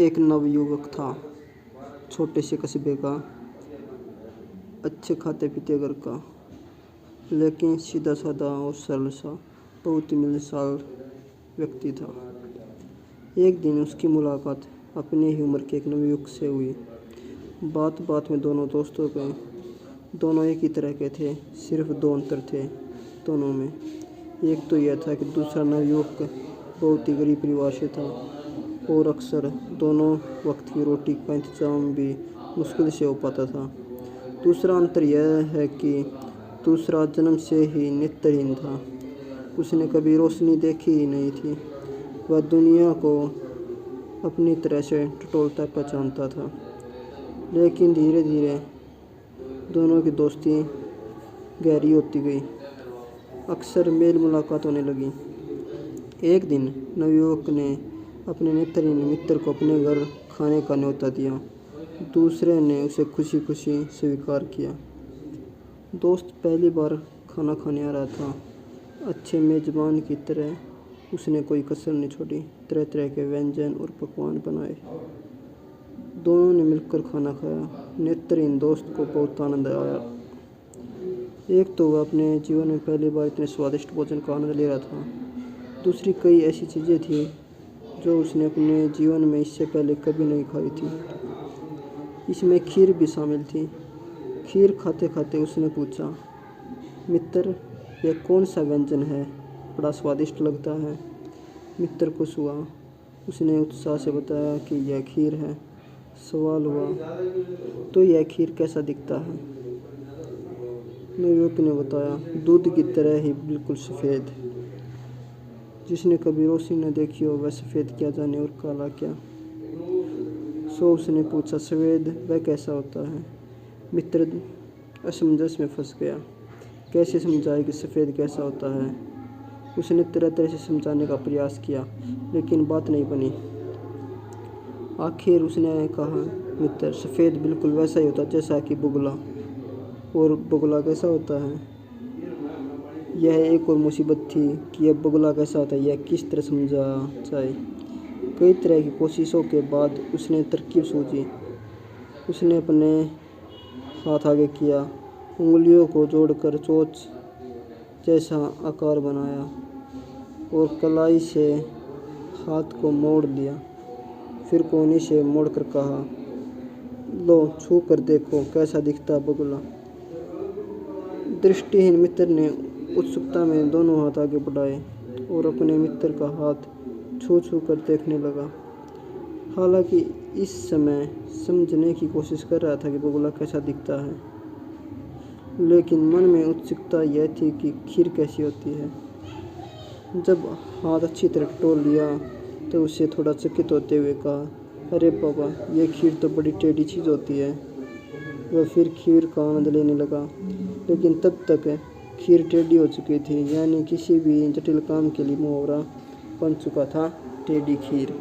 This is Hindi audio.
एक नवयुवक था, छोटे से कस्बे का, अच्छे खाते पीते घर का, लेकिन सीधा साधा और सरल सा, बहुत ही मिलनसार व्यक्ति था। एक दिन उसकी मुलाकात अपनी ही उम्र के एक नवयुवक से हुई। बात बात में दोनों दोस्त हो गए। दोनों एक ही तरह के थे, सिर्फ दो अंतर थे दोनों में। एक तो यह था कि दूसरा नवयुवक बहुत ही गरीब परिवार से था और अक्सर दोनों वक्त की रोटी का इंतजाम भी मुश्किल से हो पाता था। दूसरा अंतर यह है कि दूसरा जन्म से ही नेत्रहीन था। उसने कभी रोशनी देखी ही नहीं थी। वह दुनिया को अपनी तरह से टटोलता पहचानता था। लेकिन धीरे धीरे दोनों की दोस्ती गहरी होती गई। अक्सर मेल मुलाकात होने लगी। एक दिन नवयुवक ने अपने नेत्रहीन मित्र को अपने घर खाने का न्योता दिया। दूसरे ने उसे खुशी खुशी स्वीकार किया। दोस्त पहली बार खाना खाने आ रहा था। अच्छे मेजबान की तरह उसने कोई कसर नहीं छोड़ी। तरह तरह के व्यंजन और पकवान बनाए। दोनों ने मिलकर खाना खाया। नेत्रहीन दोस्त को बहुत आनंद आया। एक तो वह अपने जीवन में पहली बार इतने स्वादिष्ट भोजन का आनंद ले रहा था। दूसरी कई ऐसी चीज़ें थी जो उसने अपने जीवन में इससे पहले कभी नहीं खाई थी। इसमें खीर भी शामिल थी। खीर खाते खाते उसने पूछा, मित्र, यह कौन सा व्यंजन है? बड़ा स्वादिष्ट लगता है। मित्र खुश हुआ। उसने उत्साह से बताया कि यह खीर है। सवाल हुआ, तो यह खीर कैसा दिखता है? नवयुवक ने बताया, दूध की तरह ही, बिल्कुल सफ़ेद। जिसने कभी रोशनी न देखी हो वह सफ़ेद क्या जाने और काला क्या। सो उसने पूछा, सफ़ेद वह कैसा होता है? मित्र असमंजस में फंस गया। कैसे समझाए कि सफ़ेद कैसा होता है? उसने तरह तरह से समझाने का प्रयास किया, लेकिन बात नहीं बनी। आखिर उसने कहा, मित्र, सफ़ेद बिल्कुल वैसा ही होता है जैसा कि बुगला। और बुगला कैसा होता है? यह एक और मुसीबत थी कि अब बुगला कैसा होता है, यह किस तरह समझा जाए। कई तरह की कोशिशों के बाद उसने तरकीब सूझी। उसने अपने हाथ आगे किया, उंगलियों को जोड़कर चोंच जैसा आकार बनाया और कलाई से हाथ को मोड़ लिया। फिर कोहनी से मोड़कर कहा, लो छू कर देखो कैसा दिखता बुगला। दृष्टिहीन मित्र ने उत्सुकता में दोनों हाथ आगे बढ़ाए और अपने मित्र का हाथ छू छू कर देखने लगा। हालांकि इस समय समझने की कोशिश कर रहा था कि बुगला कैसा दिखता है, लेकिन मन में उत्सुकता यह थी कि खीर कैसी होती है। जब हाथ अच्छी तरह टटोल लिया तो उसे थोड़ा चकित होते हुए कहा, अरे बाबा, यह खीर तो बड़ी टेढ़ी चीज़ होती है। वह फिर खीर का आनंद लेने लगा, लेकिन तब तक खीर टेढ़ी हो चुकी थी, यानी किसी भी जटिल काम के लिए मुहावरा बन चुका था, टेढ़ी खीर।